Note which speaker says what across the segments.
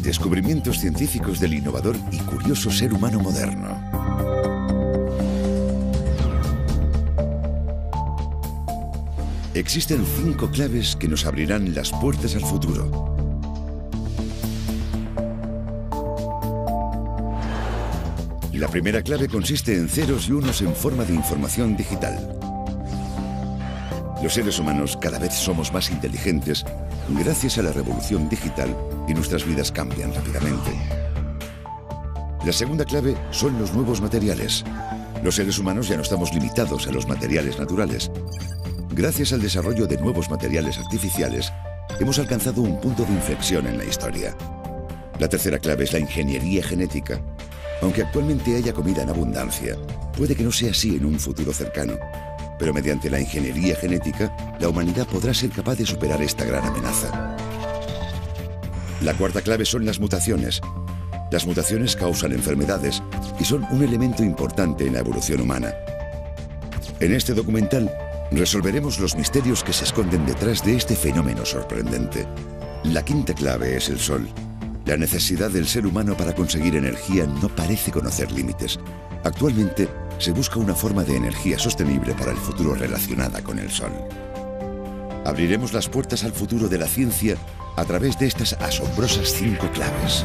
Speaker 1: Descubrimientos científicos del innovador y curioso ser humano moderno. Existen 5 claves que nos abrirán las puertas al futuro. La primera clave consiste en ceros y unos en forma de información digital. Los seres humanos cada vez somos más inteligentes gracias a la revolución digital y nuestras vidas cambian rápidamente. La segunda clave son los nuevos materiales. Los seres humanos ya no estamos limitados a los materiales naturales. Gracias al desarrollo de nuevos materiales artificiales, hemos alcanzado un punto de inflexión en la historia. La tercera clave es la ingeniería genética. Aunque actualmente haya comida en abundancia, puede que no sea así en un futuro cercano. Pero mediante la ingeniería genética, la humanidad podrá ser capaz de superar esta gran amenaza. La cuarta clave son las mutaciones. Las mutaciones causan enfermedades y son un elemento importante en la evolución humana. En este documental, resolveremos los misterios que se esconden detrás de este fenómeno sorprendente. La quinta clave es el Sol. La necesidad del ser humano para conseguir energía no parece conocer límites. Actualmente, se busca una forma de energía sostenible para el futuro relacionada con el Sol. Abriremos las puertas al futuro de la ciencia a través de estas asombrosas 5 claves.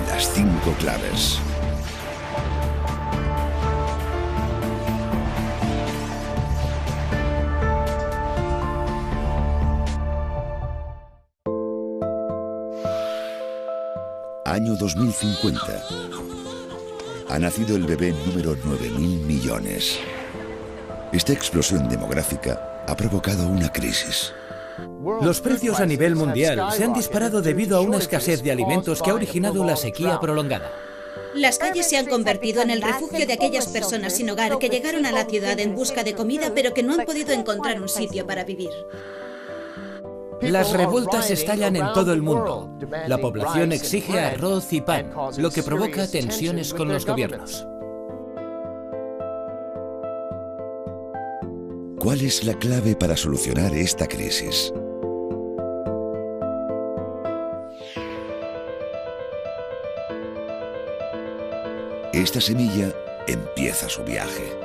Speaker 1: Las 5 claves. Año 2050. Ha nacido el bebé número 9.000 millones. Esta explosión demográfica ha provocado una crisis.
Speaker 2: Los precios a nivel mundial se han disparado debido a una escasez de alimentos que ha originado la sequía prolongada.
Speaker 3: Las calles se han convertido en el refugio de aquellas personas sin hogar que llegaron a la ciudad en busca de comida pero que no han podido encontrar un sitio para vivir.
Speaker 2: Las revueltas estallan en todo el mundo. La población exige arroz y pan, lo que provoca tensiones con los gobiernos.
Speaker 1: ¿Cuál es la clave para solucionar esta crisis? Esta semilla empieza su viaje.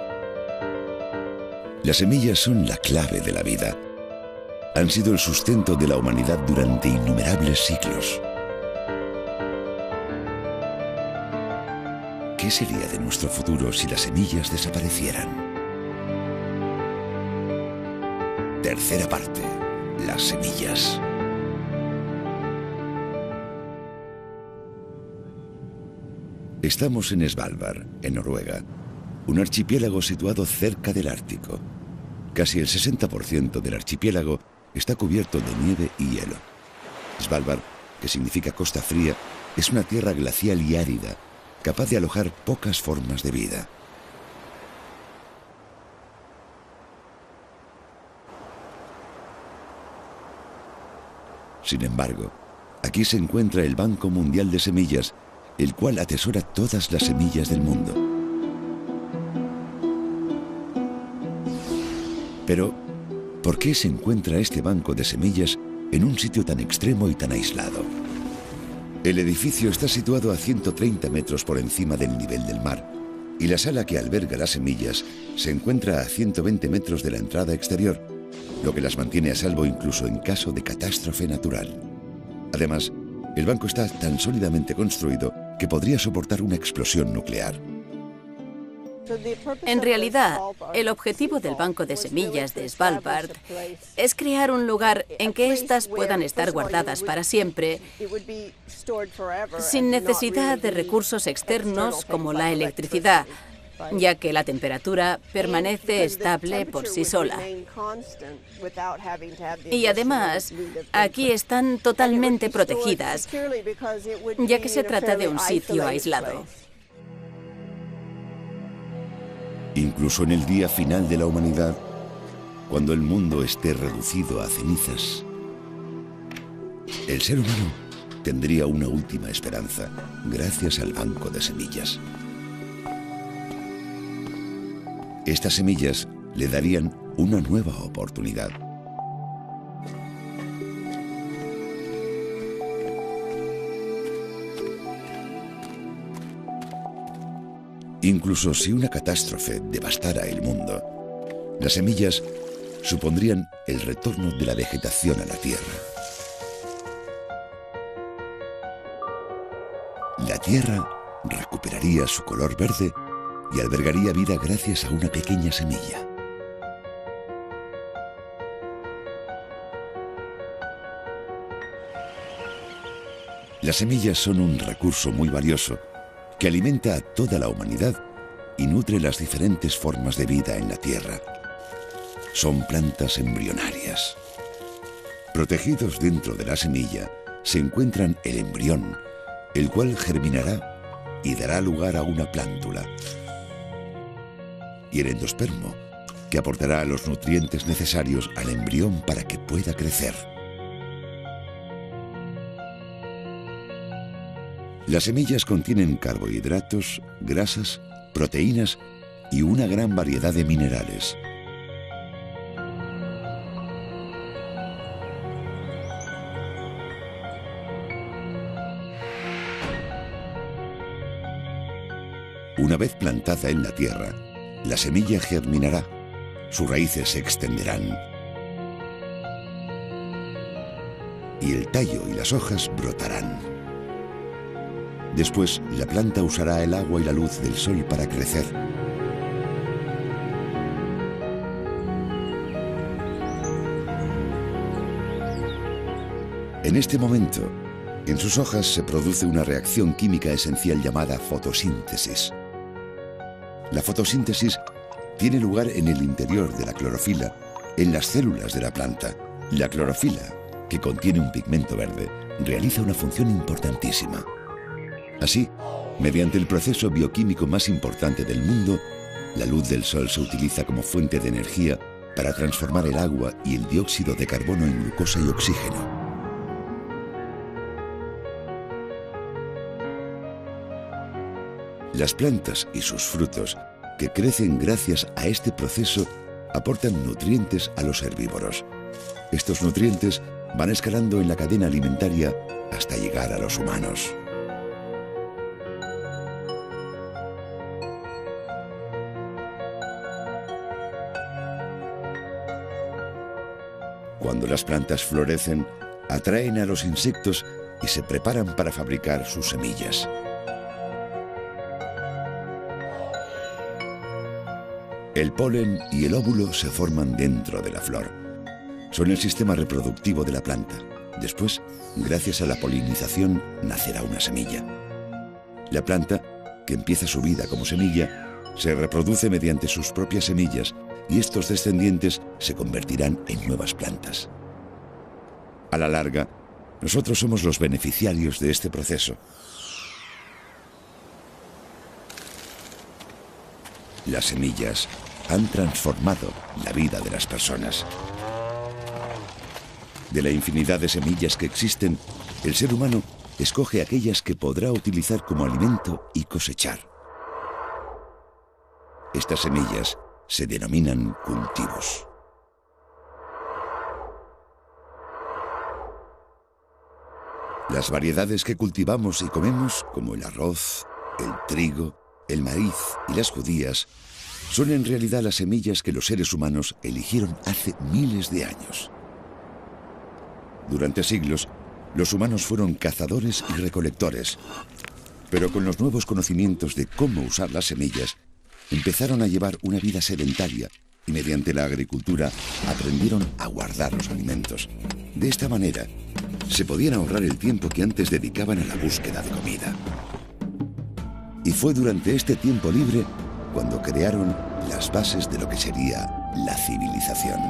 Speaker 1: Las semillas son la clave de la vida. Han sido el sustento de la humanidad durante innumerables siglos. ¿Qué sería de nuestro futuro si las semillas desaparecieran? Tercera parte, las semillas. Estamos en Svalbard, en Noruega, un archipiélago situado cerca del Ártico. Casi el 60% del archipiélago está cubierto de nieve y hielo. Svalbard, que significa costa fría, es una tierra glacial y árida, capaz de alojar pocas formas de vida. Sin embargo, aquí se encuentra el Banco Mundial de Semillas, el cual atesora todas las semillas del mundo. Pero, ¿por qué se encuentra este banco de semillas en un sitio tan extremo y tan aislado? El edificio está situado a 130 metros por encima del nivel del mar, y la sala que alberga las semillas se encuentra a 120 metros de la entrada exterior, lo que las mantiene a salvo incluso en caso de catástrofe natural. Además, el banco está tan sólidamente construido que podría soportar una explosión nuclear.
Speaker 4: En realidad, el objetivo del Banco de Semillas de Svalbard es crear un lugar en que éstas puedan estar guardadas para siempre, sin necesidad de recursos externos como la electricidad, ya que la temperatura permanece estable por sí sola. Y además, aquí están totalmente protegidas, ya que se trata de un sitio aislado.
Speaker 1: Incluso en el día final de la humanidad, cuando el mundo esté reducido a cenizas, el ser humano tendría una última esperanza gracias al Banco de Semillas. Estas semillas le darían una nueva oportunidad. Incluso si una catástrofe devastara el mundo, las semillas supondrían el retorno de la vegetación a la tierra. La tierra recuperaría su color verde y albergaría vida gracias a una pequeña semilla. Las semillas son un recurso muy valioso que alimenta a toda la humanidad y nutre las diferentes formas de vida en la tierra. Son plantas embrionarias. Protegidos dentro de la semilla se encuentran el embrión, el cual germinará y dará lugar a una plántula, y el endospermo, que aportará los nutrientes necesarios al embrión para que pueda crecer. Las semillas contienen carbohidratos, grasas, proteínas y una gran variedad de minerales. Una vez plantada en la tierra, la semilla germinará, sus raíces se extenderán y el tallo y las hojas brotarán. Después, la planta usará el agua y la luz del sol para crecer. En este momento, en sus hojas se produce una reacción química esencial llamada fotosíntesis. La fotosíntesis tiene lugar en el interior de la clorofila, en las células de la planta. La clorofila, que contiene un pigmento verde, realiza una función importantísima. Así, mediante el proceso bioquímico más importante del mundo, la luz del sol se utiliza como fuente de energía para transformar el agua y el dióxido de carbono en glucosa y oxígeno. Las plantas y sus frutos, que crecen gracias a este proceso, aportan nutrientes a los herbívoros. Estos nutrientes van escalando en la cadena alimentaria hasta llegar a los humanos. Cuando las plantas florecen, atraen a los insectos y se preparan para fabricar sus semillas. El polen y el óvulo se forman dentro de la flor. Son el sistema reproductivo de la planta. Después, gracias a la polinización, nacerá una semilla. La planta, que empieza su vida como semilla, se reproduce mediante sus propias semillas y estos descendientes se convertirán en nuevas plantas. A la larga, nosotros somos los beneficiarios de este proceso. Las semillas han transformado la vida de las personas. De la infinidad de semillas que existen, el ser humano escoge aquellas que podrá utilizar como alimento y cosechar. Estas semillas se denominan cultivos. Las variedades que cultivamos y comemos, como el arroz, el trigo, el maíz y las judías, son en realidad las semillas que los seres humanos eligieron hace miles de años. Durante siglos, los humanos fueron cazadores y recolectores, pero con los nuevos conocimientos de cómo usar las semillas, empezaron a llevar una vida sedentaria y mediante la agricultura aprendieron a guardar los alimentos. De esta manera, se podían ahorrar el tiempo que antes dedicaban a la búsqueda de comida. Y fue durante este tiempo libre cuando crearon las bases de lo que sería la civilización.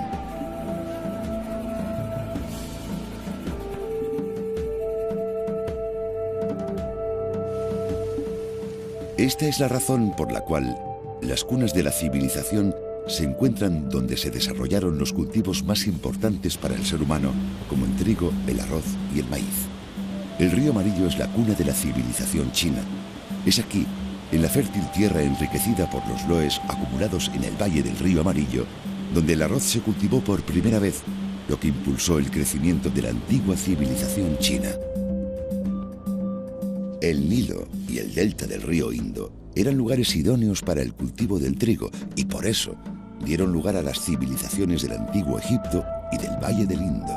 Speaker 1: Esta es la razón por la cual las cunas de la civilización se encuentran donde se desarrollaron los cultivos más importantes para el ser humano, como el trigo, el arroz y el maíz. El río Amarillo es la cuna de la civilización china. Es aquí, en la fértil tierra enriquecida por los loes acumulados en el valle del río Amarillo, donde el arroz se cultivó por primera vez, lo que impulsó el crecimiento de la antigua civilización china. El Nilo y el delta del río Indo eran lugares idóneos para el cultivo del trigo y por eso dieron lugar a las civilizaciones del antiguo Egipto y del Valle del Indo.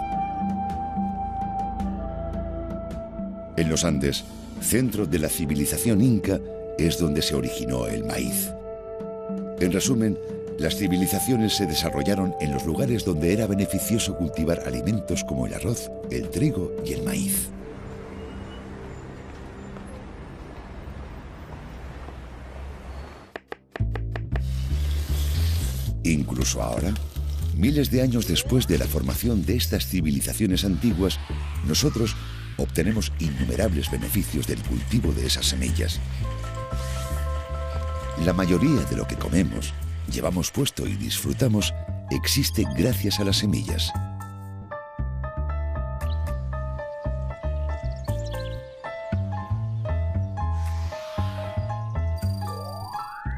Speaker 1: En los Andes, centro de la civilización inca, es donde se originó el maíz. En resumen, las civilizaciones se desarrollaron en los lugares donde era beneficioso cultivar alimentos como el arroz, el trigo y el maíz. Incluso ahora, miles de años después de la formación de estas civilizaciones antiguas, nosotros obtenemos innumerables beneficios del cultivo de esas semillas. La mayoría de lo que comemos, llevamos puesto y disfrutamos existe gracias a las semillas.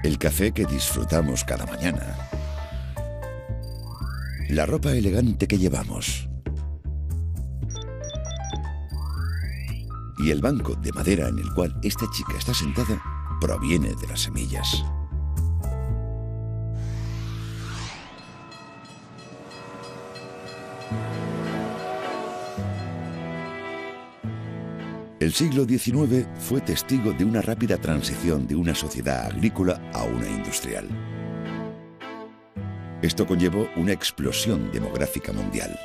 Speaker 1: El café que disfrutamos cada mañana. La ropa elegante que llevamos. Y el banco de madera en el cual esta chica está sentada proviene de las semillas. El siglo XIX fue testigo de una rápida transición de una sociedad agrícola a una industrial. Esto conllevó una explosión demográfica mundial.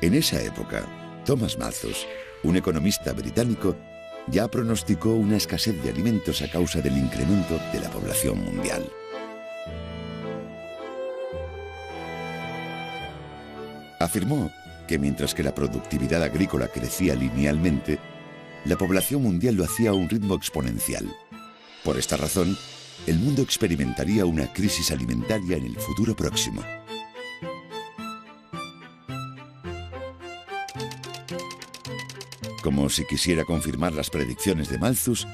Speaker 1: En esa época, Thomas Malthus, un economista británico, ya pronosticó una escasez de alimentos a causa del incremento de la población mundial. Afirmó que mientras que la productividad agrícola crecía linealmente, la población mundial lo hacía a un ritmo exponencial. Por esta razón, el mundo experimentaría una crisis alimentaria en el futuro próximo. Como si quisiera confirmar las predicciones de Malthus,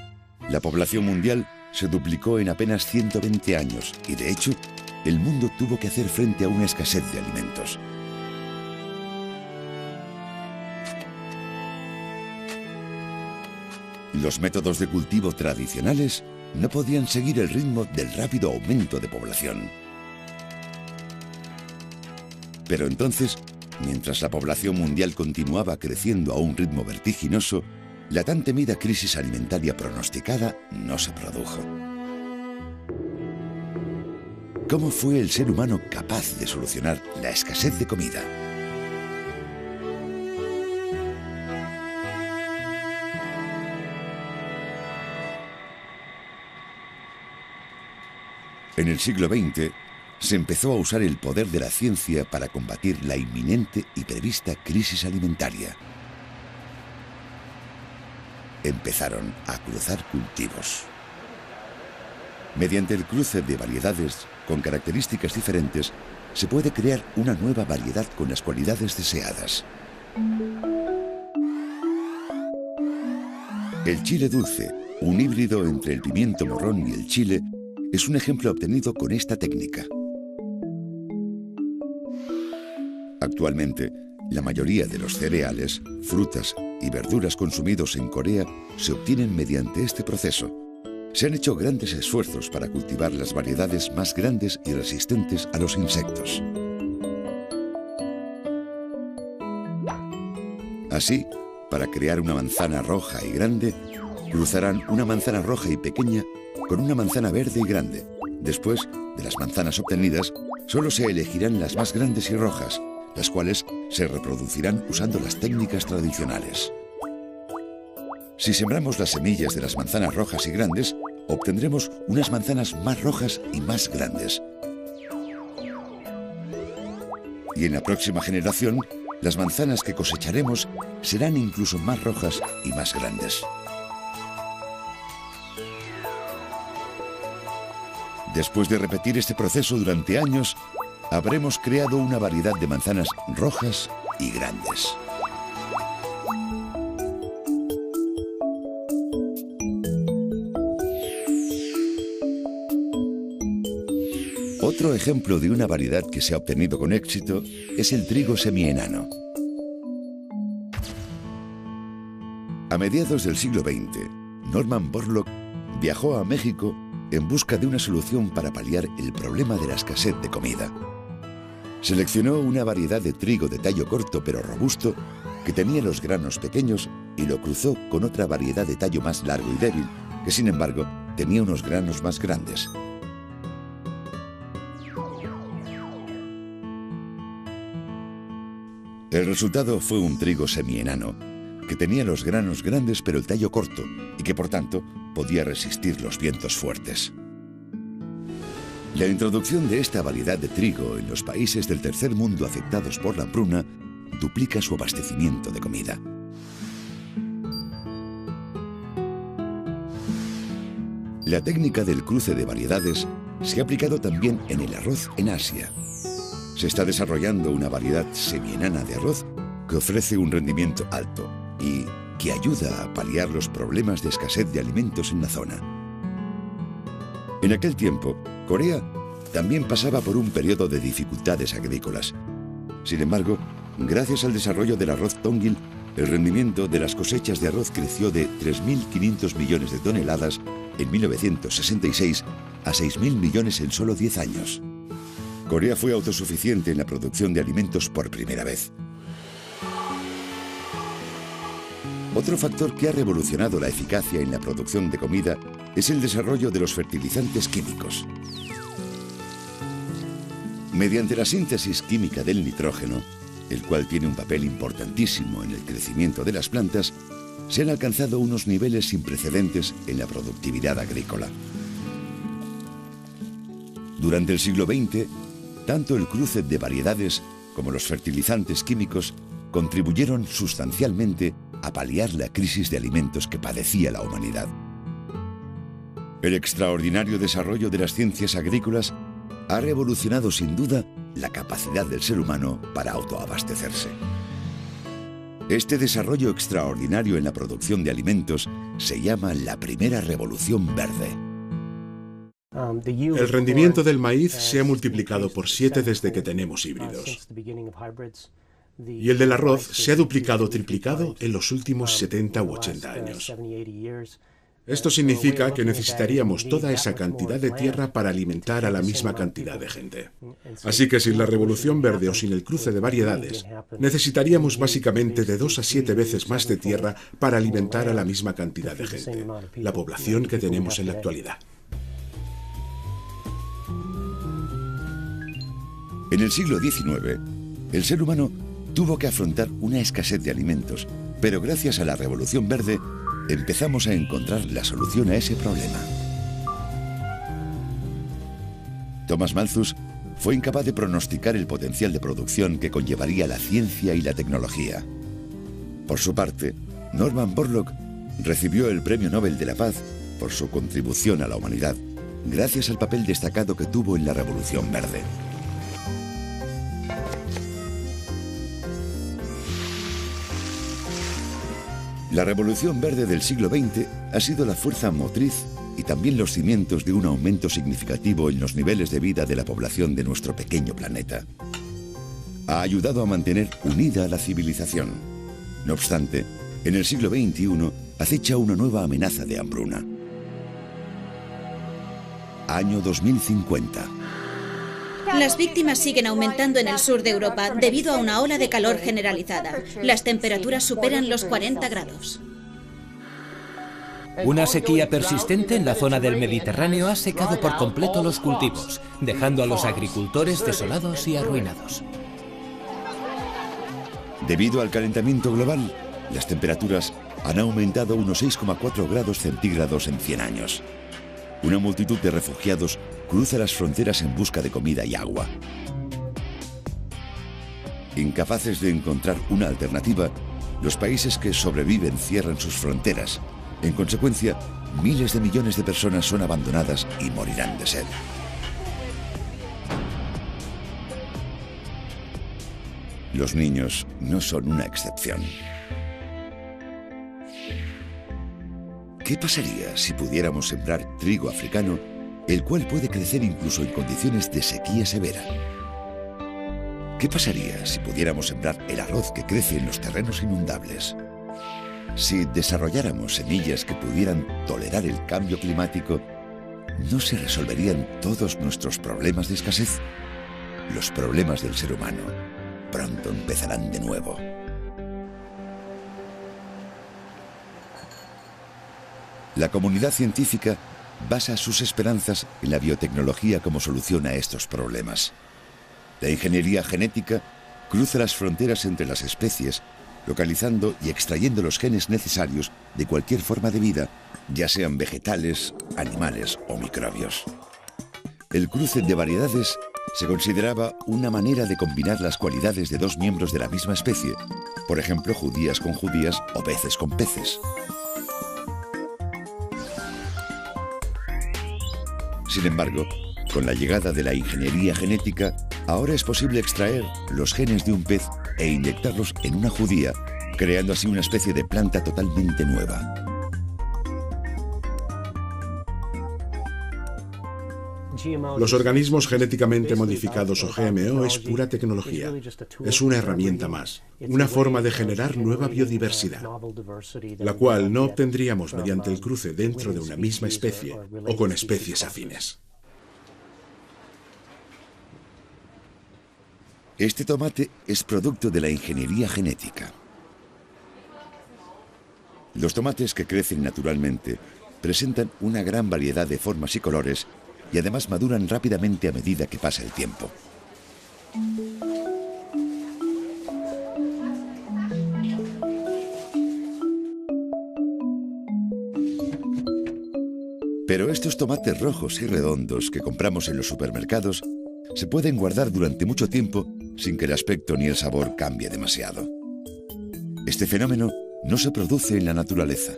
Speaker 1: la población mundial se duplicó en apenas 120 años y, de hecho, el mundo tuvo que hacer frente a una escasez de alimentos. Los métodos de cultivo tradicionales no podían seguir el ritmo del rápido aumento de población. Pero entonces, mientras la población mundial continuaba creciendo a un ritmo vertiginoso, la tan temida crisis alimentaria pronosticada no se produjo. ¿Cómo fue el ser humano capaz de solucionar la escasez de comida? En el siglo XX, se empezó a usar el poder de la ciencia para combatir la inminente y prevista crisis alimentaria. Empezaron a cruzar cultivos. Mediante el cruce de variedades con características diferentes, se puede crear una nueva variedad con las cualidades deseadas. El chile dulce, un híbrido entre el pimiento morrón y el chile, es un ejemplo obtenido con esta técnica. Actualmente, la mayoría de los cereales, frutas y verduras consumidos en Corea se obtienen mediante este proceso. Se han hecho grandes esfuerzos para cultivar las variedades más grandes y resistentes a los insectos. Así, para crear una manzana roja y grande, cruzarán una manzana roja y pequeña con una manzana verde y grande. Después de las manzanas obtenidas, solo se elegirán las más grandes y rojas, las cuales se reproducirán usando las técnicas tradicionales. Si sembramos las semillas de las manzanas rojas y grandes, obtendremos unas manzanas más rojas y más grandes. Y en la próxima generación, las manzanas que cosecharemos serán incluso más rojas y más grandes. Después de repetir este proceso durante años, habremos creado una variedad de manzanas rojas y grandes. Otro ejemplo de una variedad que se ha obtenido con éxito es el trigo semienano. A mediados del siglo XX, Norman Borlaug viajó a México en busca de una solución para paliar el problema de la escasez de comida. Seleccionó una variedad de trigo de tallo corto pero robusto que tenía los granos pequeños y lo cruzó con otra variedad de tallo más largo y débil que, sin embargo, tenía unos granos más grandes. El resultado fue un trigo semienano, que tenía los granos grandes pero el tallo corto y que, por tanto, podía resistir los vientos fuertes. La introducción de esta variedad de trigo en los países del tercer mundo afectados por la hambruna duplica su abastecimiento de comida. La técnica del cruce de variedades se ha aplicado también en el arroz en Asia. Se está desarrollando una variedad semienana de arroz que ofrece un rendimiento alto y que ayuda a paliar los problemas de escasez de alimentos en la zona. En aquel tiempo, Corea también pasaba por un periodo de dificultades agrícolas. Sin embargo, gracias al desarrollo del arroz Tongil, el rendimiento de las cosechas de arroz creció de 3.500 millones de toneladas en 1966 a 6.000 millones en solo 10 años. Corea fue autosuficiente en la producción de alimentos por primera vez. Otro factor que ha revolucionado la eficacia en la producción de comida es el desarrollo de los fertilizantes químicos. Mediante la síntesis química del nitrógeno, el cual tiene un papel importantísimo en el crecimiento de las plantas, se han alcanzado unos niveles sin precedentes en la productividad agrícola. Durante el siglo XX, tanto el cruce de variedades como los fertilizantes químicos contribuyeron sustancialmente a paliar la crisis de alimentos que padecía la humanidad. El extraordinario desarrollo de las ciencias agrícolas ha revolucionado sin duda la capacidad del ser humano para autoabastecerse. Este desarrollo extraordinario en la producción de alimentos se llama la primera revolución verde.
Speaker 5: El rendimiento del maíz se ha multiplicado por 7 desde que tenemos híbridos. Y el del arroz se ha duplicado o triplicado en los últimos 70 u 80 años. Esto significa que necesitaríamos toda esa cantidad de tierra para alimentar a la misma cantidad de gente. Así que sin la revolución verde o sin el cruce de variedades, necesitaríamos básicamente de 2 a 7 veces más de tierra para alimentar a la misma cantidad de gente, la población que tenemos en la actualidad.
Speaker 1: En el siglo XIX, el ser humano tuvo que afrontar una escasez de alimentos, pero gracias a la Revolución Verde empezamos a encontrar la solución a ese problema. Thomas Malthus fue incapaz de pronosticar el potencial de producción que conllevaría la ciencia y la tecnología. Por su parte, Norman Borlaug recibió el Premio Nobel de la Paz por su contribución a la humanidad, gracias al papel destacado que tuvo en la Revolución Verde. La Revolución Verde del siglo XX ha sido la fuerza motriz y también los cimientos de un aumento significativo en los niveles de vida de la población de nuestro pequeño planeta. Ha ayudado a mantener unida a la civilización. No obstante, en el siglo XXI acecha una nueva amenaza de hambruna. Año 2050.
Speaker 3: Las víctimas siguen aumentando en el sur de Europa debido a una ola de calor generalizada. Las temperaturas superan los 40 grados.
Speaker 2: Una sequía persistente en la zona del Mediterráneo ha secado por completo los cultivos, dejando a los agricultores desolados y arruinados.
Speaker 1: Debido al calentamiento global, las temperaturas han aumentado unos 6,4 grados centígrados en 100 años. Una multitud de refugiados cruza las fronteras en busca de comida y agua. Incapaces de encontrar una alternativa, los países que sobreviven cierran sus fronteras. En consecuencia, miles de millones de personas son abandonadas y morirán de sed. Los niños no son una excepción. ¿Qué pasaría si pudiéramos sembrar trigo africano, el cual puede crecer incluso en condiciones de sequía severa? ¿Qué pasaría si pudiéramos sembrar el arroz que crece en los terrenos inundables? Si desarrolláramos semillas que pudieran tolerar el cambio climático, ¿no se resolverían todos nuestros problemas de escasez? Los problemas del ser humano pronto empezarán de nuevo. La comunidad científica basa sus esperanzas en la biotecnología como solución a estos problemas. La ingeniería genética cruza las fronteras entre las especies, localizando y extrayendo los genes necesarios de cualquier forma de vida, ya sean vegetales, animales o microbios. El cruce de variedades se consideraba una manera de combinar las cualidades de dos miembros de la misma especie, por ejemplo, judías con judías o peces con peces. Sin embargo, con la llegada de la ingeniería genética, ahora es posible extraer los genes de un pez e inyectarlos en una judía, creando así una especie de planta totalmente nueva.
Speaker 5: Los organismos genéticamente modificados o GMO es pura tecnología. Es una herramienta más, una forma de generar nueva biodiversidad, la cual no obtendríamos mediante el cruce dentro de una misma especie o con especies afines.
Speaker 1: Este tomate es producto de la ingeniería genética. Los tomates que crecen naturalmente presentan una gran variedad de formas y colores y además maduran rápidamente a medida que pasa el tiempo. Pero estos tomates rojos y redondos que compramos en los supermercados se pueden guardar durante mucho tiempo sin que el aspecto ni el sabor cambie demasiado. Este fenómeno no se produce en la naturaleza.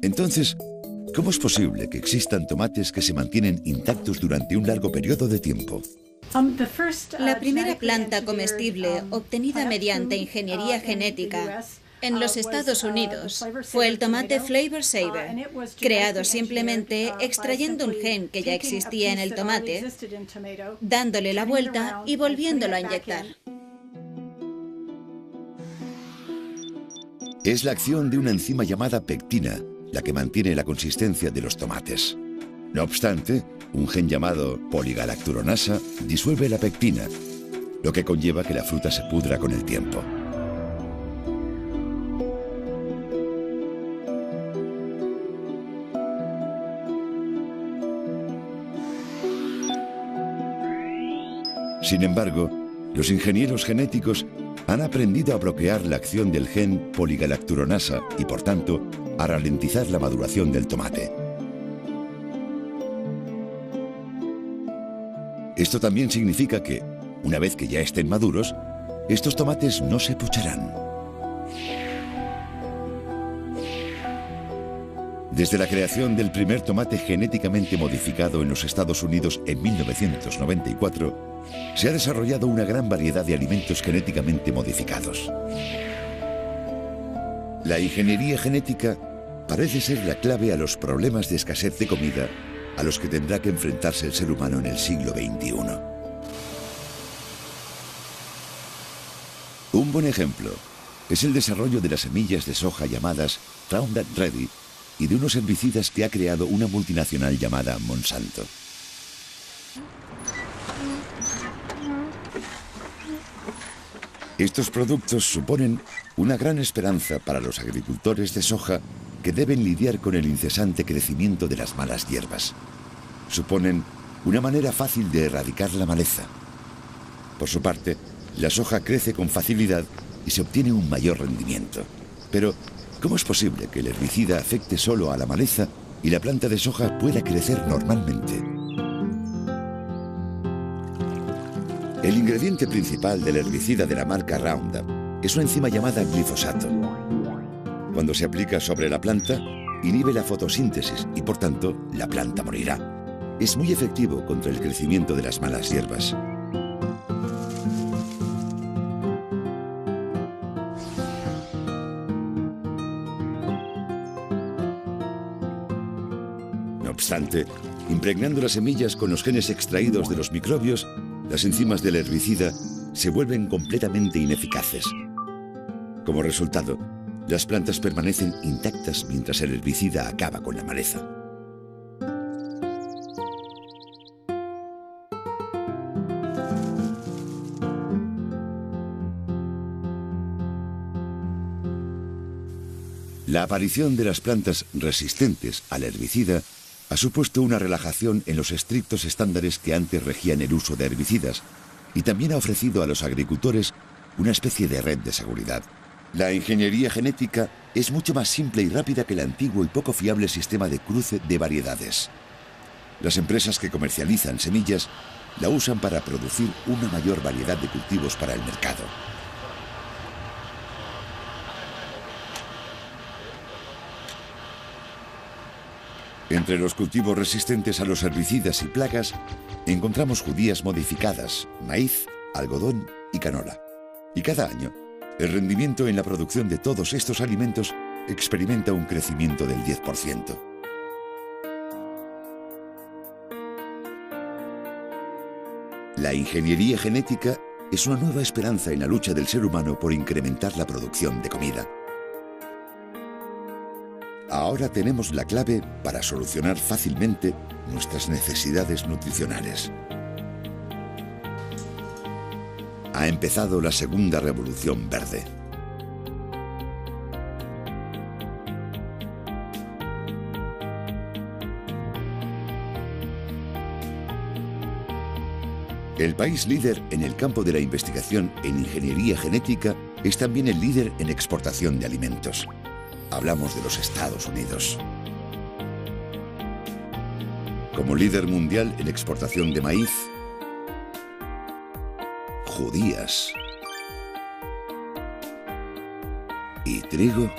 Speaker 1: Entonces, ¿cómo es posible que existan tomates que se mantienen intactos durante un largo periodo de tiempo?
Speaker 3: La primera planta comestible obtenida mediante ingeniería genética en los Estados Unidos fue el tomate Flavor Saver, creado simplemente extrayendo un gen que ya existía en el tomate, dándole la vuelta y volviéndolo a inyectar.
Speaker 1: Es la acción de una enzima llamada pectina la que mantiene la consistencia de los tomates. No obstante, un gen llamado poligalacturonasa disuelve la pectina, lo que conlleva que la fruta se pudra con el tiempo. Sin embargo, los ingenieros genéticos han aprendido a bloquear la acción del gen poligalacturonasa y, por tanto, a ralentizar la maduración del tomate. Esto también significa que, una vez que ya estén maduros, estos tomates no se pocharán. Desde la creación del primer tomate genéticamente modificado en los Estados Unidos en 1994, se ha desarrollado una gran variedad de alimentos genéticamente modificados. La ingeniería genética parece ser la clave a los problemas de escasez de comida a los que tendrá que enfrentarse el ser humano en el siglo XXI. Un buen ejemplo es el desarrollo de las semillas de soja llamadas Roundup Ready y de unos herbicidas que ha creado una multinacional llamada Monsanto. Estos productos suponen una gran esperanza para los agricultores de soja que deben lidiar con el incesante crecimiento de las malas hierbas. Suponen una manera fácil de erradicar la maleza. Por su parte, la soja crece con facilidad y se obtiene un mayor rendimiento. Pero, ¿cómo es posible que el herbicida afecte solo a la maleza y la planta de soja pueda crecer normalmente? El ingrediente principal del herbicida de la marca Roundup es una enzima llamada glifosato. Cuando se aplica sobre la planta, inhibe la fotosíntesis y, por tanto, la planta morirá. Es muy efectivo contra el crecimiento de las malas hierbas. No obstante, impregnando las semillas con los genes extraídos de los microbios, las enzimas del herbicida se vuelven completamente ineficaces. Como resultado, las plantas permanecen intactas mientras el herbicida acaba con la maleza. La aparición de las plantas resistentes al herbicida ha supuesto una relajación en los estrictos estándares que antes regían el uso de herbicidas y también ha ofrecido a los agricultores una especie de red de seguridad. La ingeniería genética es mucho más simple y rápida que el antiguo y poco fiable sistema de cruce de variedades. Las empresas que comercializan semillas la usan para producir una mayor variedad de cultivos para el mercado. Entre los cultivos resistentes a los herbicidas y plagas, encontramos judías modificadas, maíz, algodón y canola. Y cada año, el rendimiento en la producción de todos estos alimentos experimenta un crecimiento del 10%. La ingeniería genética es una nueva esperanza en la lucha del ser humano por incrementar la producción de comida. Ahora tenemos la clave para solucionar fácilmente nuestras necesidades nutricionales. Ha empezado la segunda revolución verde. El país líder en el campo de la investigación en ingeniería genética es también el líder en exportación de alimentos. Hablamos de los Estados Unidos. Como líder mundial en exportación de maíz, judías y trigo,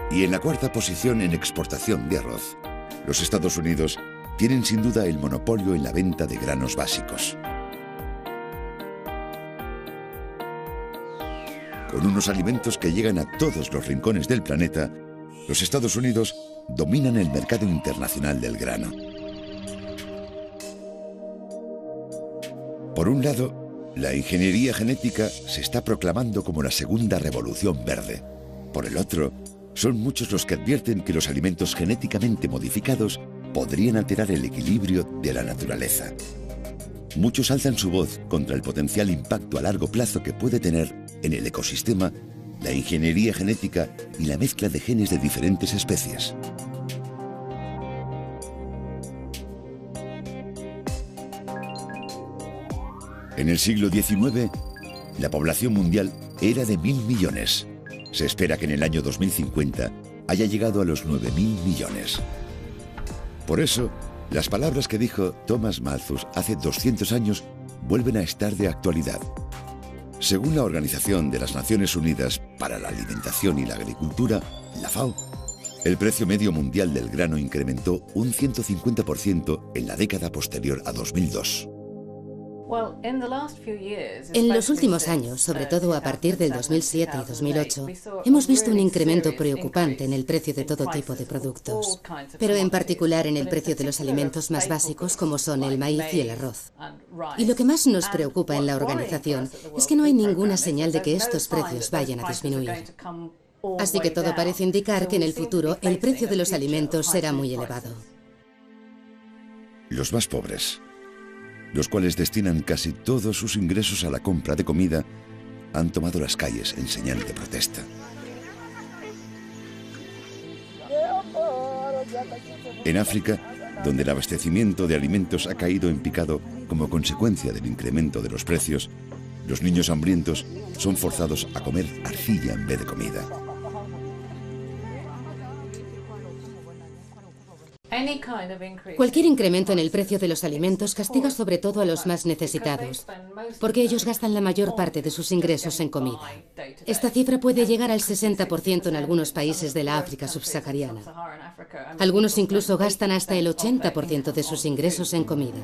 Speaker 1: y en la cuarta posición en exportación de arroz, los Estados Unidos tienen sin duda el monopolio en la venta de granos básicos. Con unos alimentos que llegan a todos los rincones del planeta, los Estados Unidos dominan el mercado internacional del grano. Por un lado, la ingeniería genética se está proclamando como la segunda revolución verde. Por el otro, son muchos los que advierten que los alimentos genéticamente modificados podrían alterar el equilibrio de la naturaleza. Muchos alzan su voz contra el potencial impacto a largo plazo que puede tener en el ecosistema la ingeniería genética y la mezcla de genes de diferentes especies. En el siglo XIX, la población mundial era de 1.000 millones. Se espera que en el año 2050 haya llegado a los 9.000 millones. Por eso, las palabras que dijo Thomas Malthus hace 200 años vuelven a estar de actualidad. Según la Organización de las Naciones Unidas para la Alimentación y la Agricultura, la FAO, el precio medio mundial del grano incrementó un 150% en la década posterior a 2002.
Speaker 6: En los últimos años, sobre todo a partir del 2007 y 2008, hemos visto un incremento preocupante en el precio de todo tipo de productos, pero en particular en el precio de los alimentos más básicos como son el maíz y el arroz. Y lo que más nos preocupa en la organización es que no hay ninguna señal de que estos precios vayan a disminuir. Así que todo parece indicar que en el futuro el precio de los alimentos será muy elevado.
Speaker 1: Los más pobres, los cuales destinan casi todos sus ingresos a la compra de comida, han tomado las calles en señal de protesta. En África, donde el abastecimiento de alimentos ha caído en picado como consecuencia del incremento de los precios, los niños hambrientos son forzados a comer arcilla en vez de comida.
Speaker 6: Cualquier incremento en el precio de los alimentos castiga sobre todo a los más necesitados, porque ellos gastan la mayor parte de sus ingresos en comida. Esta cifra puede llegar al 60% en algunos países de la África subsahariana. Algunos incluso gastan hasta el 80% de sus ingresos en comida.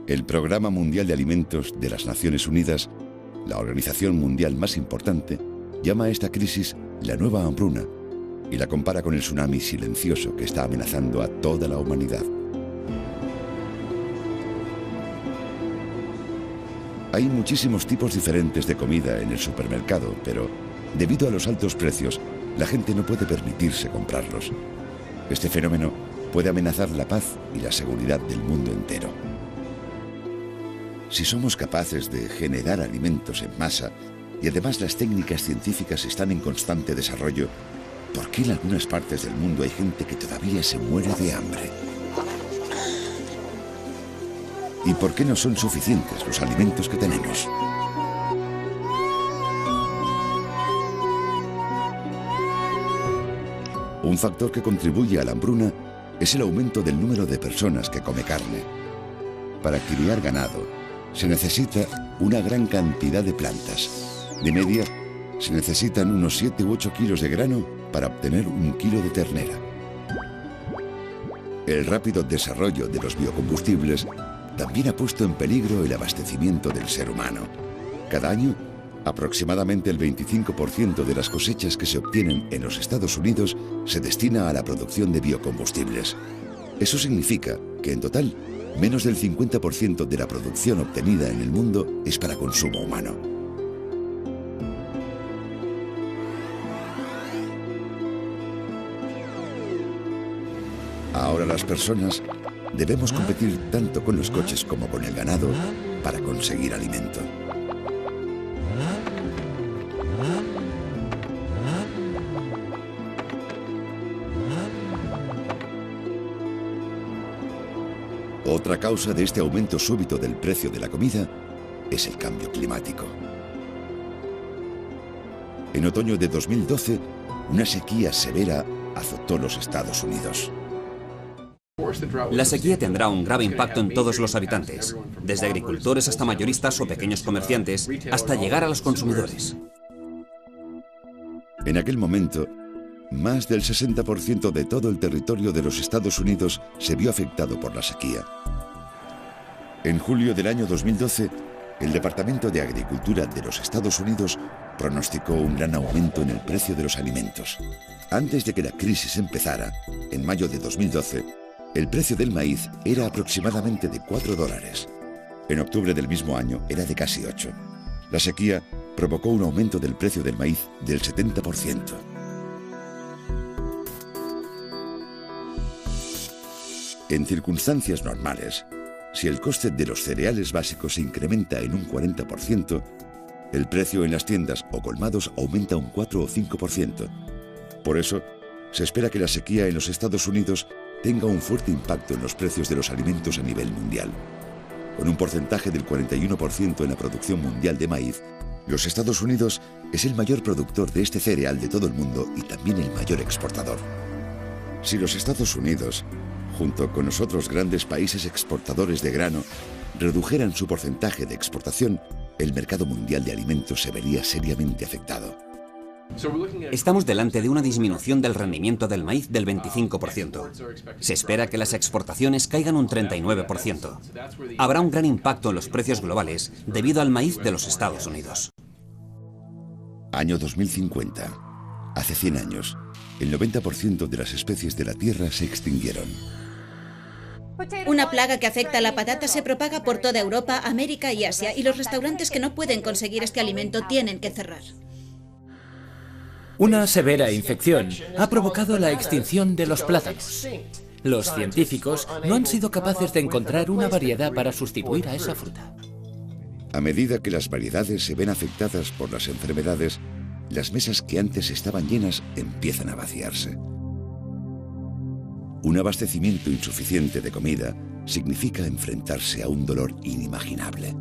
Speaker 1: El Programa Mundial de Alimentos de las Naciones Unidas, la organización mundial más importante, llama a esta crisis la nueva hambruna y la compara con el tsunami silencioso que está amenazando a toda la humanidad. Hay muchísimos tipos diferentes de comida en el supermercado, pero debido a los altos precios, la gente no puede permitirse comprarlos. Este fenómeno puede amenazar la paz y la seguridad del mundo entero. Si somos capaces de generar alimentos en masa y además las técnicas científicas están en constante desarrollo, ¿por qué en algunas partes del mundo hay gente que todavía se muere de hambre? ¿Y por qué no son suficientes los alimentos que tenemos? Un factor que contribuye a la hambruna es el aumento del número de personas que come carne. Para criar ganado, se necesita una gran cantidad de plantas. De media, se necesitan unos 7 u 8 kilos de grano para obtener 1 kilo de ternera. El rápido desarrollo de los biocombustibles también ha puesto en peligro el abastecimiento del ser humano. Cada año, aproximadamente el 25% de las cosechas que se obtienen en los Estados Unidos se destina a la producción de biocombustibles. Eso significa que, en total, menos del 50% de la producción obtenida en el mundo es para consumo humano. Ahora las personas debemos competir tanto con los coches como con el ganado para conseguir alimento. Otra causa de este aumento súbito del precio de la comida es el cambio climático. En otoño de 2012, una sequía severa azotó los Estados Unidos.
Speaker 7: La sequía tendrá un grave impacto en todos los habitantes, desde agricultores hasta mayoristas o pequeños comerciantes, hasta llegar a los consumidores.
Speaker 1: En aquel momento, más del 60% de todo el territorio de los Estados Unidos se vio afectado por la sequía. En julio del año 2012, el Departamento de Agricultura de los Estados Unidos pronosticó un gran aumento en el precio de los alimentos. Antes de que la crisis empezara, en mayo de 2012, el precio del maíz era aproximadamente de $4. En octubre del mismo año era de casi 8. La sequía provocó un aumento del precio del maíz del 70%. En circunstancias normales, si el coste de los cereales básicos se incrementa en un 40%, el precio en las tiendas o colmados aumenta un 4 o 5%. Por eso, se espera que la sequía en los Estados Unidos tenga un fuerte impacto en los precios de los alimentos a nivel mundial. Con un porcentaje del 41% en la producción mundial de maíz, los Estados Unidos es el mayor productor de este cereal de todo el mundo y también el mayor exportador. Si los Estados Unidos, junto con los otros grandes países exportadores de grano, redujeran su porcentaje de exportación, el mercado mundial de alimentos se vería seriamente afectado.
Speaker 7: Estamos delante de una disminución del rendimiento del maíz del 25%. Se espera que las exportaciones caigan un 39%. Habrá un gran impacto en los precios globales debido al maíz de los Estados Unidos.
Speaker 1: Año 2050. Hace 100 años, el 90% de las especies de la Tierra se extinguieron.
Speaker 3: Una plaga que afecta a la patata se propaga por toda Europa, América y Asia, y los restaurantes que no pueden conseguir este alimento tienen que cerrar.
Speaker 2: Una severa infección ha provocado la extinción de los plátanos. Los científicos no han sido capaces de encontrar una variedad para sustituir a esa fruta.
Speaker 1: A medida que las variedades se ven afectadas por las enfermedades, las mesas que antes estaban llenas empiezan a vaciarse. Un abastecimiento insuficiente de comida significa enfrentarse a un dolor inimaginable.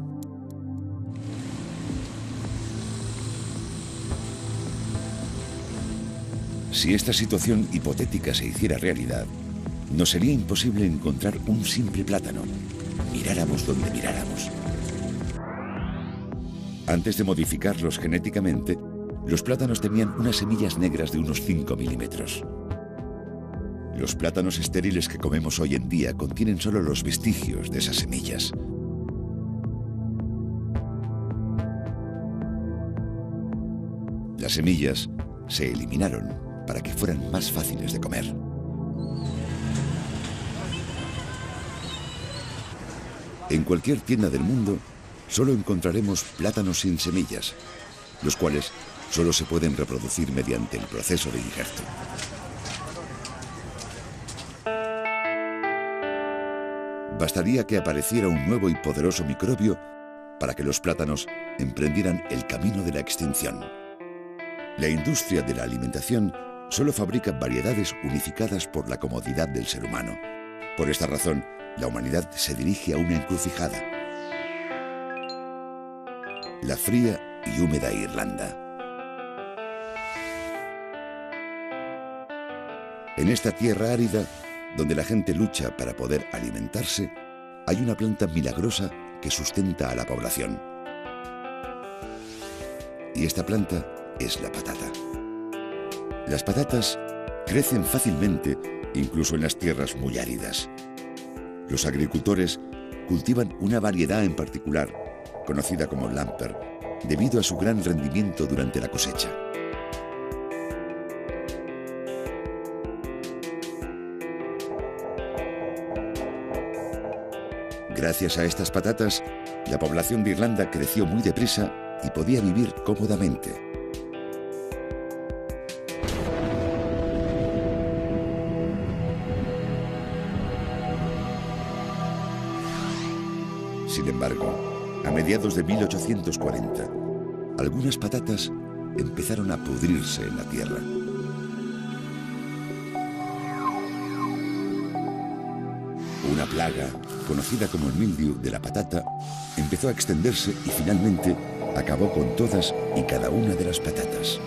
Speaker 1: Si esta situación hipotética se hiciera realidad, nos sería imposible encontrar un simple plátano, miráramos donde miráramos. Antes de modificarlos genéticamente, los plátanos tenían unas semillas negras de unos 5 milímetros. Los plátanos estériles que comemos hoy en día contienen solo los vestigios de esas semillas. Las semillas se eliminaron para que fueran más fáciles de comer. En cualquier tienda del mundo solo encontraremos plátanos sin semillas, los cuales solo se pueden reproducir mediante el proceso de injerto. Bastaría que apareciera un nuevo y poderoso microbio para que los plátanos emprendieran el camino de la extinción. La industria de la alimentación solo fabrica variedades unificadas por la comodidad del ser humano. Por esta razón, la humanidad se dirige a una encrucijada: la fría y húmeda Irlanda. En esta tierra árida, donde la gente lucha para poder alimentarse, hay una planta milagrosa que sustenta a la población. Y esta planta es la patata. Las patatas crecen fácilmente, incluso en las tierras muy áridas. Los agricultores cultivan una variedad en particular, conocida como Lamper, debido a su gran rendimiento durante la cosecha. Gracias a estas patatas, la población de Irlanda creció muy deprisa y podía vivir cómodamente. Sin embargo, a mediados de 1840, algunas patatas empezaron a pudrirse en la tierra. Una plaga, conocida como el mildiu de la patata, empezó a extenderse y finalmente acabó con todas y cada una de las patatas.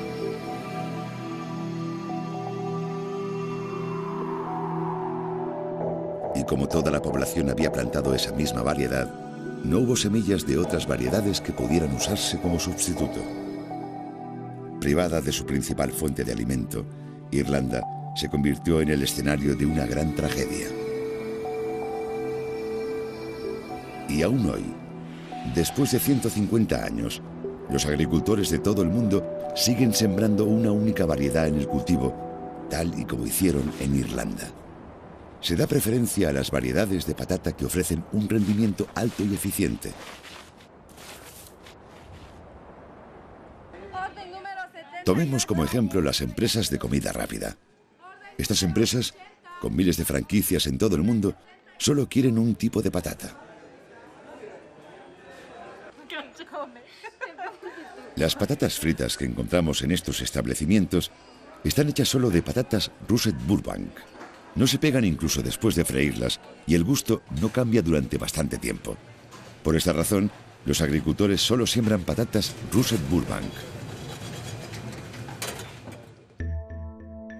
Speaker 1: Y como toda la población había plantado esa misma variedad, no hubo semillas de otras variedades que pudieran usarse como sustituto. Privada de su principal fuente de alimento, Irlanda se convirtió en el escenario de una gran tragedia. Y aún hoy, después de 150 años, los agricultores de todo el mundo siguen sembrando una única variedad en el cultivo, tal y como hicieron en Irlanda. Se da preferencia a las variedades de patata que ofrecen un rendimiento alto y eficiente. Tomemos como ejemplo las empresas de comida rápida. Estas empresas, con miles de franquicias en todo el mundo, solo quieren un tipo de patata. Las patatas fritas que encontramos en estos establecimientos están hechas solo de patatas Russet Burbank. No se pegan incluso después de freírlas y el gusto no cambia durante bastante tiempo. Por esta razón, los agricultores solo siembran patatas Russet Burbank.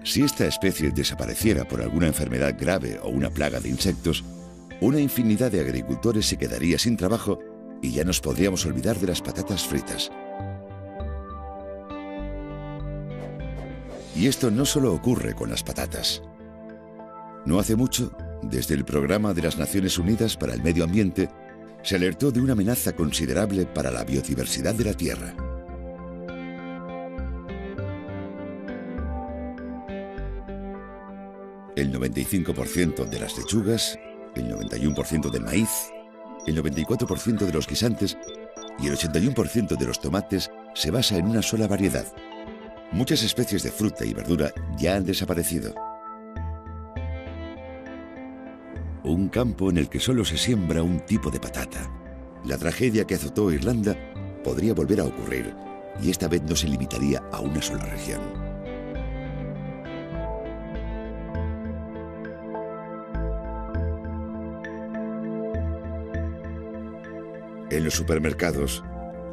Speaker 1: Si esta especie desapareciera por alguna enfermedad grave o una plaga de insectos, una infinidad de agricultores se quedaría sin trabajo y ya nos podríamos olvidar de las patatas fritas. Y esto no solo ocurre con las patatas. No hace mucho, desde el Programa de las Naciones Unidas para el Medio Ambiente, se alertó de una amenaza considerable para la biodiversidad de la Tierra. El 95% de las lechugas, el 91% del maíz, el 94% de los guisantes y el 81% de los tomates se basa en una sola variedad. Muchas especies de fruta y verdura ya han desaparecido. Un campo en el que solo se siembra un tipo de patata. La tragedia que azotó Irlanda podría volver a ocurrir, y esta vez no se limitaría a una sola región. En los supermercados,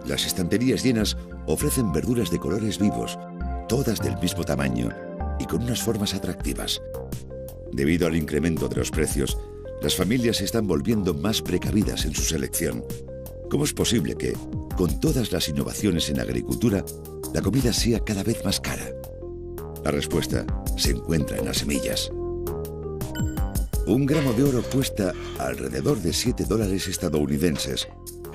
Speaker 1: las estanterías llenas ofrecen verduras de colores vivos, todas del mismo tamaño y con unas formas atractivas. Debido al incremento de los precios, las familias se están volviendo más precavidas en su selección. ¿Cómo es posible que, con todas las innovaciones en agricultura, la comida sea cada vez más cara? La respuesta se encuentra en las semillas. Un gramo de oro cuesta alrededor de $7 estadounidenses,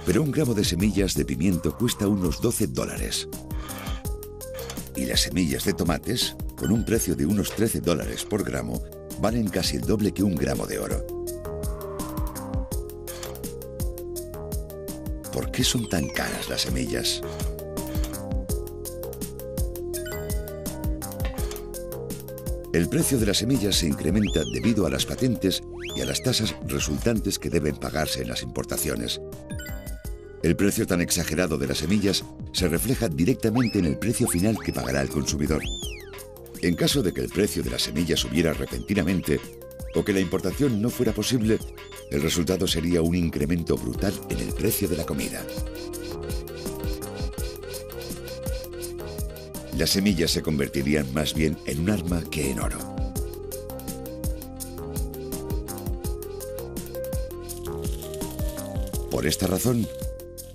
Speaker 1: pero un gramo de semillas de pimiento cuesta unos $12. Y las semillas de tomates, con un precio de unos $13 por gramo, valen casi el doble que un gramo de oro. ¿por qué son tan caras las semillas? El precio de las semillas se incrementa debido a las patentes y a las tasas resultantes que deben pagarse en las importaciones. El precio tan exagerado de las semillas se refleja directamente en el precio final que pagará el consumidor. En caso de que el precio de las semillas subiera repentinamente o que la importación no fuera posible, el resultado sería un incremento brutal en el precio de la comida. Las semillas se convertirían más bien en un arma que en oro. Por esta razón,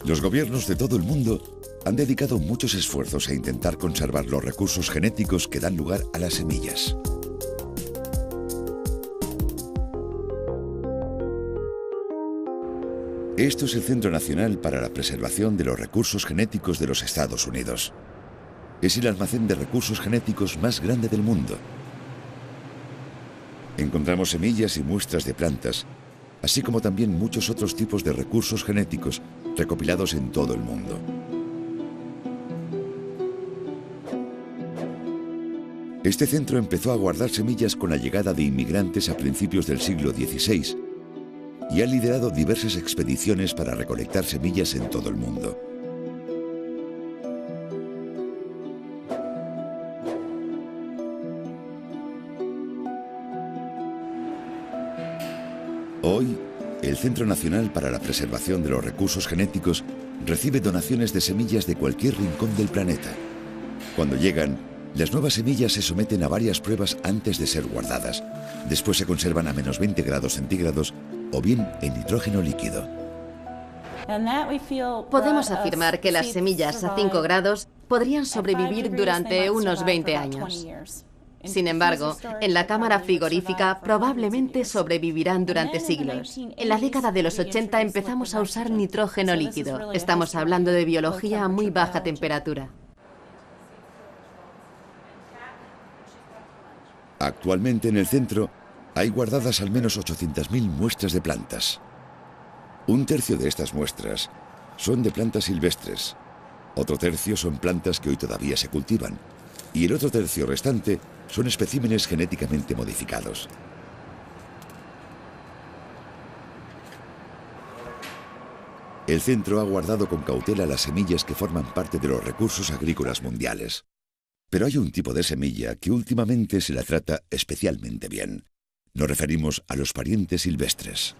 Speaker 1: los gobiernos de todo el mundo han dedicado muchos esfuerzos a intentar conservar los recursos genéticos que dan lugar a las semillas. Esto es el Centro Nacional para la Preservación de los Recursos Genéticos de los Estados Unidos. Es el almacén de recursos genéticos más grande del mundo. Encontramos semillas y muestras de plantas, así como también muchos otros tipos de recursos genéticos recopilados en todo el mundo. Este centro empezó a guardar semillas con la llegada de inmigrantes a principios del siglo XVI y ha liderado diversas expediciones para recolectar semillas en todo el mundo. Hoy, el Centro Nacional para la Preservación de los Recursos Genéticos recibe donaciones de semillas de cualquier rincón del planeta. Cuando llegan, las nuevas semillas se someten a varias pruebas antes de ser guardadas. Después se conservan a menos 20 grados centígrados o bien en nitrógeno líquido.
Speaker 8: Podemos afirmar que las semillas a 5 grados podrían sobrevivir durante unos 20 años. Sin embargo, en la cámara frigorífica probablemente sobrevivirán durante siglos. En la década de los 80 empezamos a usar nitrógeno líquido. Estamos hablando de biología a muy baja temperatura.
Speaker 1: Actualmente en el centro hay guardadas al menos 800.000 muestras de plantas. Un tercio de estas muestras son de plantas silvestres, otro tercio son plantas que hoy todavía se cultivan y el otro tercio restante son especímenes genéticamente modificados. El centro ha guardado con cautela las semillas que forman parte de los recursos agrícolas mundiales. Pero hay un tipo de semilla que últimamente se la trata especialmente bien. Nos referimos a los parientes silvestres.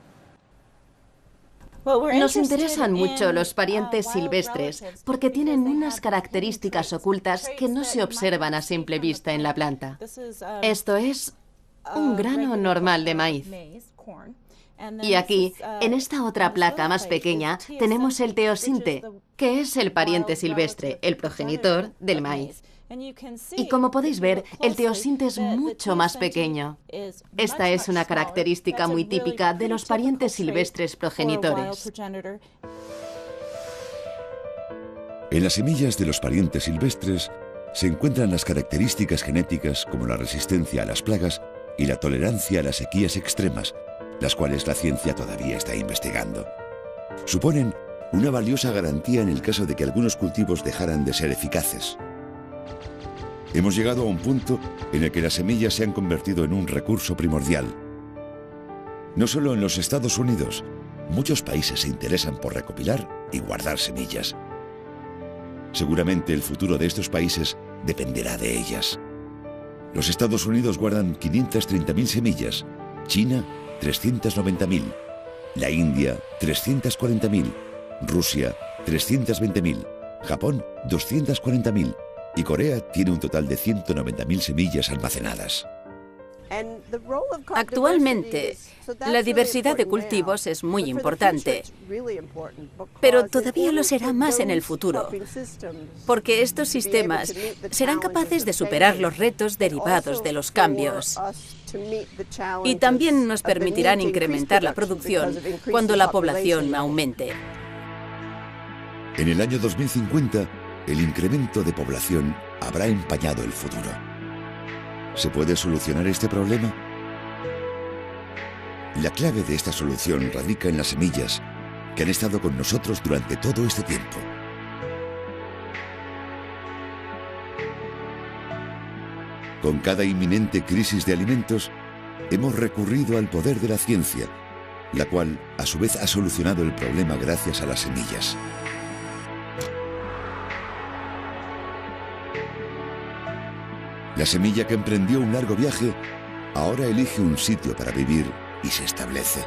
Speaker 8: Nos interesan mucho los parientes silvestres porque tienen unas características ocultas que no se observan a simple vista en la planta. Esto es un grano normal de maíz. Y aquí, en esta otra placa más pequeña, tenemos el teosinte, que es el pariente silvestre, el progenitor del maíz. Y como podéis ver, el teosinte es mucho más pequeño. Esta es una característica muy típica de los parientes silvestres progenitores.
Speaker 1: En las semillas de los parientes silvestres se encuentran las características genéticas como la resistencia a las plagas y la tolerancia a las sequías extremas, las cuales la ciencia todavía está investigando. Suponen una valiosa garantía en el caso de que algunos cultivos dejaran de ser eficaces. Hemos llegado a un punto en el que las semillas se han convertido en un recurso primordial. No solo en los Estados Unidos, muchos países se interesan por recopilar y guardar semillas. Seguramente el futuro de estos países dependerá de ellas. Los Estados Unidos guardan 530.000 semillas, China 390.000, la India 340.000, Rusia 320.000, Japón 240.000 y Corea tiene un total de 190.000 semillas almacenadas.
Speaker 4: Actualmente, la diversidad de cultivos es muy importante, pero todavía lo será más en el futuro, porque estos sistemas serán capaces de superar los retos derivados de los cambios y también nos permitirán incrementar la producción cuando la población aumente.
Speaker 1: En el año 2050, el incremento de población habrá empañado el futuro. ¿Se puede solucionar este problema? La clave de esta solución radica en las semillas que han estado con nosotros durante todo este tiempo. Con cada inminente crisis de alimentos, hemos recurrido al poder de la ciencia, la cual, a su vez, ha solucionado el problema gracias a las semillas. La semilla que emprendió un largo viaje, ahora elige un sitio para vivir y se establece.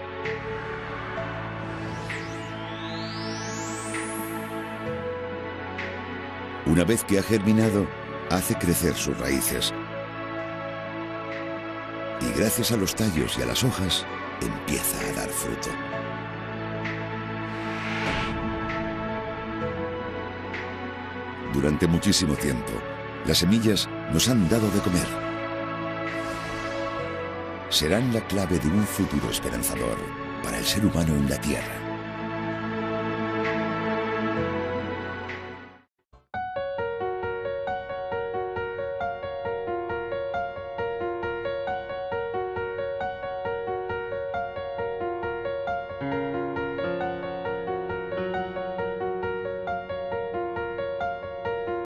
Speaker 1: Una vez que ha germinado, hace crecer sus raíces. Y gracias a los tallos y a las hojas, empieza a dar fruto. Durante muchísimo tiempo, las semillas nos han dado de comer. Serán la clave de un futuro esperanzador para el ser humano en la Tierra.